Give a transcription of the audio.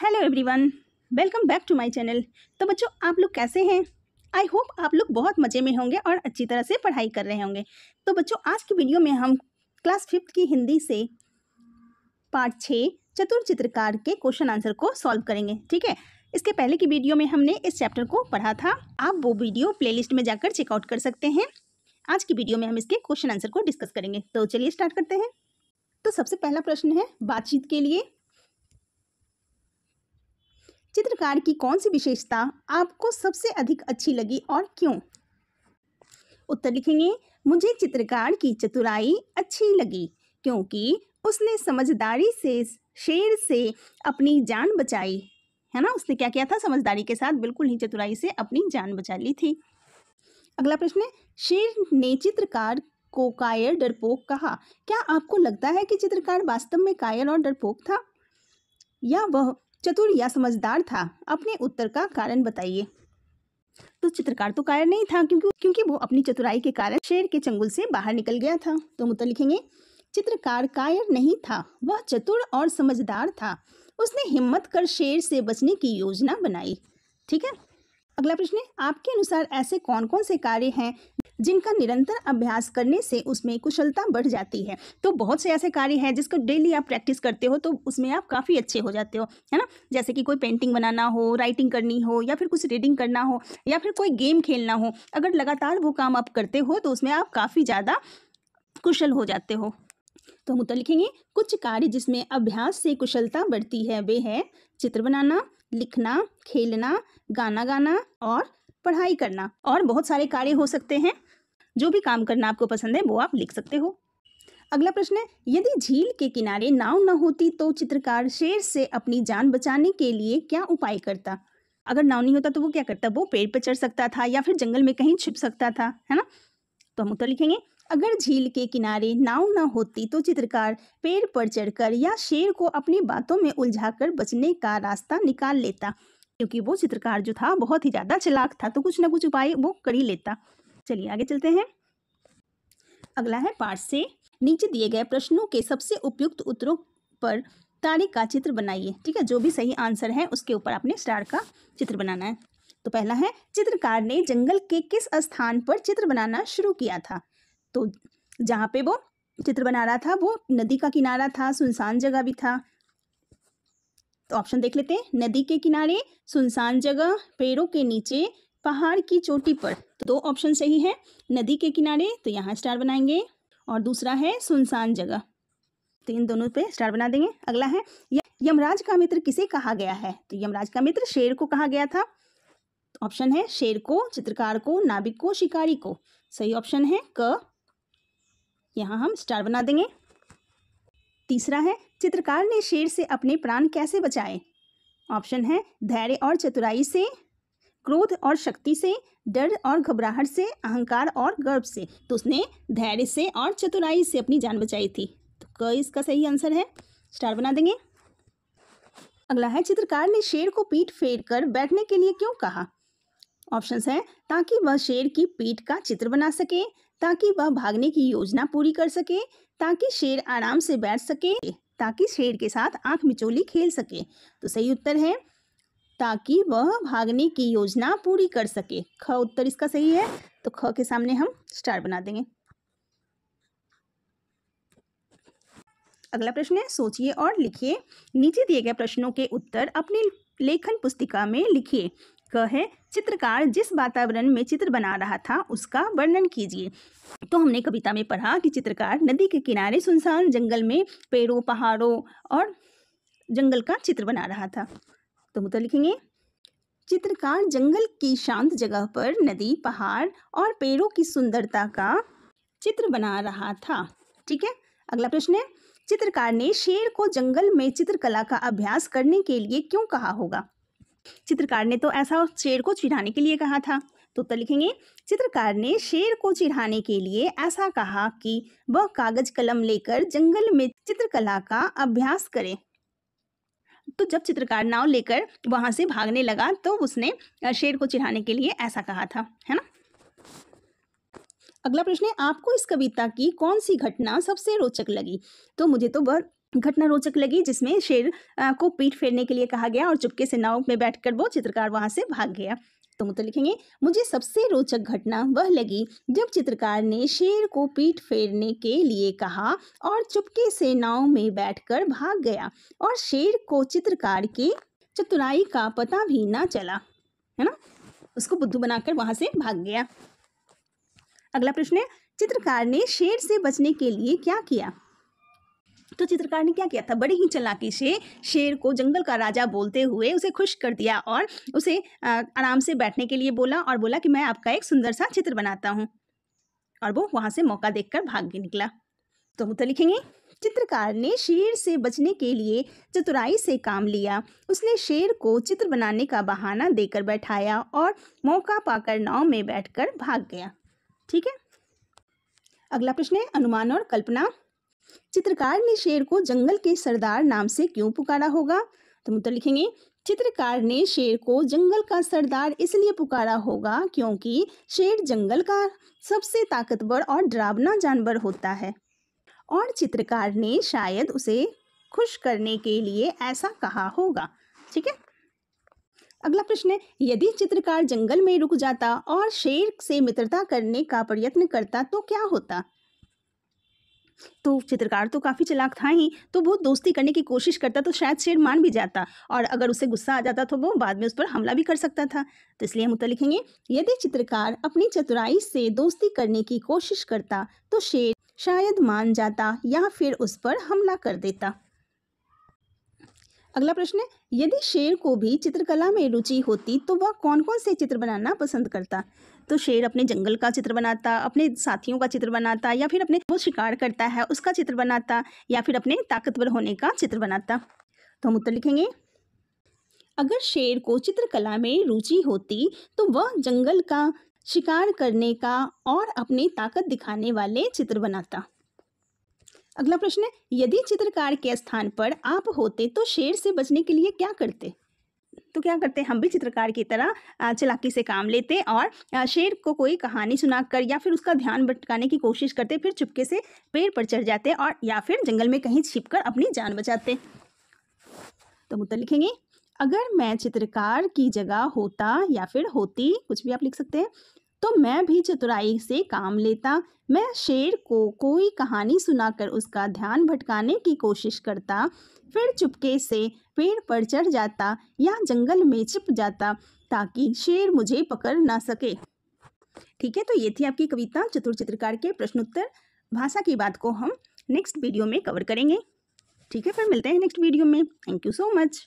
Hello everyone, welcome back to my channel. तो बच्चों, आप लोग कैसे हैं? आई होप आप लोग बहुत मज़े में होंगे और अच्छी तरह से पढ़ाई कर रहे होंगे। तो बच्चों, आज की वीडियो में हम क्लास 5th की हिंदी से पार्ट 6 चतुर चित्रकार के क्वेश्चन आंसर को सॉल्व करेंगे। ठीक है, इसके पहले की वीडियो में हमने इस चैप्टर को पढ़ा था। आप वो वीडियो प्लेलिस्ट में जाकर चेकआउट कर सकते हैं। आज की वीडियो में हम इसके क्वेश्चन आंसर को डिस्कस करेंगे। तो चलिए स्टार्ट करते हैं। तो सबसे पहला प्रश्न है बातचीत के लिए, चित्रकार की कौन सी विशेषता आपको सबसे अधिक अच्छी लगी और क्यों? उत्तर लिखेंगे, मुझे चित्रकार की चतुराई अच्छी लगी क्योंकि उसने समझदारी से शेर से अपनी जान बचाई। है ना, उसने क्या किया था? समझदारी के साथ बिल्कुल ही चतुराई से अपनी जान बचा ली थी। अगला प्रश्न है, शेर ने चित्रकार को कायर डरपोक कहा। क्या आपको लगता है कि चित्रकार वास्तव में कायर और डरपोक था या वह चतुर या समझदार था? अपने उत्तर का कारण बताइए। तो चित्रकार तो कायर नहीं था क्योंकि वो अपनी चतुराई के कारण शेर के चंगुल से बाहर निकल गया था। तो उत्तर लिखेंगे, चित्रकार कायर नहीं था, वह चतुर और समझदार था। उसने हिम्मत कर शेर से बचने की योजना बनाई। ठीक है, अगला प्रश्न है, आपके अनुसार ऐसे कौन कौन से कार्य हैं जिनका निरंतर अभ्यास करने से उसमें कुशलता बढ़ जाती है? तो बहुत से ऐसे कार्य हैं जिसको डेली आप प्रैक्टिस करते हो तो उसमें आप काफ़ी अच्छे हो जाते हो, है ना। जैसे कि कोई पेंटिंग बनाना हो, राइटिंग करनी हो, या फिर कुछ रीडिंग करना हो, या फिर कोई गेम खेलना हो। अगर लगातार वो काम आप करते हो तो उसमें आप काफ़ी ज़्यादा कुशल हो जाते हो। तो हम उत्तर लिखेंगे, कुछ कार्य जिसमें अभ्यास से कुशलता बढ़ती है वे है चित्र बनाना, लिखना, खेलना, गाना गाना और पढ़ाई करना। और बहुत सारे कार्य हो सकते हैं। जो भी काम करना आपको पसंद है वो आप लिख सकते हो। अगला प्रश्न है, यदि झील के किनारे नाव न होती तो चित्रकार शेर से अपनी जान बचाने के लिए क्या उपाय करता? अगर नाव नहीं होता तो वो क्या करता? वो पेड़ पर चढ़ सकता था या फिर जंगल में कहीं छिप सकता था, है ना। तो हम उत्तर लिखेंगे, अगर झील के किनारे नाव न होती तो चित्रकार पेड़ पर चढ़कर या शेर को अपनी बातों में उलझाकर बचने का रास्ता निकाल लेता, क्योंकि वो चित्रकार जो था बहुत ही ज़्यादा चालाक था, तो कुछ ना कुछ उपाय वो कर ही लेता। चलिए आगे चलते हैं। अगला है पार्ट से, नीचे दिए गए प्रश्नों के सबसे उपयुक्त उत्तरों पर तारे का चित्र बनाइए। ठीक है, जो भी सही आंसर है उसके ऊपर आपने स्टार का चित्र बनाना है। तो पहला है, चित्रकार ने जंगल के किस स्थान पर चित्र बनाना शुरू किया था? तो जहाँ पे वो चित्र बना रहा था वो नदी का किनारा था, सुनसान जगह भी था। तो ऑप्शन देख लेते हैं, नदी के किनारे, सुनसान जगह, पेड़ों के नीचे, पहाड़ की चोटी पर। तो दो ऑप्शन सही है, नदी के किनारे तो यहाँ स्टार बनाएंगे और दूसरा है सुनसान जगह, तो इन दोनों पे स्टार बना देंगे। अगला है, यमराज का मित्र किसे कहा गया है? तो यमराज का मित्र शेर को कहा गया था। ऑप्शन है शेर को, चित्रकार को, नाविक को, शिकारी को। सही ऑप्शन है क, यहाँ हम स्टार बना देंगे। तीसरा है, चित्रकार ने शेर से अपने प्राण कैसे बचाए? ऑप्शन है धैर्य और चतुराई से, क्रोध और शक्ति से, डर और घबराहट से, अहंकार और गर्व से। तो उसने धैर्य से और चतुराई से अपनी जान बचाई थी। तो क इसका सही आंसर है, स्टार बना देंगे। अगला है, चित्रकार ने शेर को पीठ फेर कर बैठने के लिए क्यों कहा? ऑप्शंस है, ताकि वह शेर की पीठ का चित्र बना सके, ताकि वह भागने की योजना पूरी कर सके, ताकि शेर आराम से बैठ सके, ताकि शेर के साथ आंख मिचोली खेल सके। तो सही उत्तर है ताकि वह भागने की योजना पूरी कर सके। ख उत्तर इसका सही है, तो ख के सामने हम स्टार बना देंगे। अगला प्रश्न है, सोचिए और लिखिए। नीचे दिए गए प्रश्नों के उत्तर अपनी लेखन पुस्तिका में लिखिए। क है, चित्रकार जिस वातावरण में चित्र बना रहा था उसका वर्णन कीजिए। तो हमने कविता में पढ़ा कि चित्रकार नदी के किनारे सुनसान जंगल में पेड़ों, पहाड़ों और जंगल का चित्र बना रहा था। तो उत्तर लिखेंगे, चित्रकार जंगल की शांत जगह पर नदी, पहाड़ और पेड़ों की सुंदरता का चित्र बना रहा था। ठीक है, अगला प्रश्न है, चित्रकार ने शेर को जंगल में चित्रकला का अभ्यास करने के लिए क्यों कहा होगा? चित्रकार ने तो ऐसा शेर को चिढ़ाने के लिए कहा था। तो उत्तर लिखेंगे, चित्रकार ने शेर को चिढ़ाने के लिए ऐसा कहा कि वह कागज कलम लेकर जंगल में चित्रकला का अभ्यास करे। तो जब चित्रकार नाव लेकर वहां से भागने लगा तो उसने शेर को चिढ़ाने के लिए ऐसा कहा था, है ना। अगला प्रश्न है, आपको इस कविता की कौन सी घटना सबसे रोचक लगी? तो मुझे तो घटना रोचक लगी जिसमें शेर को पीठ फेरने के लिए कहा गया और चुपके से नाव में बैठकर वो चित्रकार वहां से भाग गया। तो उत्तर लिखेंगे, मुझे सबसे रोचक घटना वह लगी जब चित्रकार ने शेर को पीठ फेरने के लिए कहा और चुपके से नाव में बैठकर भाग गया और शेर को चित्रकार की चतुराई का पता भी ना चला, है ना, उसको बुद्धू बनाकर वहां से भाग गया। अगला प्रश्न है, चित्रकार ने शेर से बचने के लिए क्या किया? तो चित्रकार ने क्या किया था? बड़ी ही चालाकी से शेर को जंगल का राजा बोलते हुए उसे खुश कर दिया और उसे आराम से बैठने के लिए बोला और बोला कि मैं आपका एक सुंदर सा चित्र बनाता हूँ, और वो वहाँ से मौका देखकर भाग के निकला। तो उत्तर लिखेंगे, चित्रकार ने शेर से बचने के लिए चतुराई से काम लिया। उसने शेर को चित्र बनाने का बहाना देकर बैठाया और मौका पाकर नाव में बैठकर भाग गया। ठीक है। अगला प्रश्न है, अनुमान और कल्पना। चित्रकार ने शेर को जंगल के सरदार नाम से क्यों पुकारा होगा? तो उत्तर लिखेंगे, चित्रकार ने शेर को जंगल का सरदार इसलिए पुकारा होगा क्योंकि शेर जंगल का सबसे ताकतवर और डरावना जानवर होता है और चित्रकार ने शायद उसे खुश करने के लिए ऐसा कहा होगा। ठीक है। अगला प्रश्न है, यदि चित्रकार जंगल में रुक जाता और शेर से मित्रता करने का प्रयत्न करता तो क्या होता? तो चित्रकार तो काफ़ी चालाक था ही, तो वो दोस्ती करने की कोशिश करता तो शायद शेर मान भी जाता, और अगर उसे गुस्सा आ जाता तो वो बाद में उस पर हमला भी कर सकता था। तो इसलिए हम उत्तर लिखेंगे, यदि चित्रकार अपनी चतुराई से दोस्ती करने की कोशिश करता तो शेर शायद मान जाता या फिर उस पर हमला कर देता। अगला प्रश्न है, यदि शेर को भी चित्रकला में रुचि होती तो वह कौन कौन से चित्र बनाना पसंद करता? तो शेर अपने जंगल का चित्र बनाता, अपने साथियों का चित्र बनाता, या फिर अपने वो शिकार करता है उसका चित्र बनाता, या फिर अपने ताकतवर होने का चित्र बनाता। तो हम उत्तर लिखेंगे, अगर शेर को चित्रकला में रुचि होती तो वह जंगल का शिकार करने का और अपनी ताकत दिखाने वाले चित्र बनाता। अगला प्रश्न है, यदि चित्रकार के स्थान पर आप होते तो शेर से बचने के लिए क्या करते? तो क्या करते, हम भी चित्रकार की तरह चालाकी से काम लेते और शेर को कोई कहानी सुनाकर या फिर उसका ध्यान भटकाने की कोशिश करते, फिर चुपके से पेड़ पर चढ़ जाते और या फिर जंगल में कहीं छिपकर अपनी जान बचाते। तो उत्तर लिखेंगे, अगर मैं चित्रकार की जगह होता या फिर होती, कुछ भी आप लिख सकते हैं, तो मैं भी चतुराई से काम लेता। मैं शेर को कोई कहानी सुनाकर उसका ध्यान भटकाने की कोशिश करता, फिर चुपके से पेड़ पर चढ़ जाता या जंगल में छिप जाता ताकि शेर मुझे पकड़ ना सके। ठीक है। तो ये थी आपकी कविता चतुर चित्रकार के प्रश्नोत्तर। भाषा की बात को हम नेक्स्ट वीडियो में कवर करेंगे। ठीक है, फिर मिलते हैं नेक्स्ट वीडियो में। Thank you so much.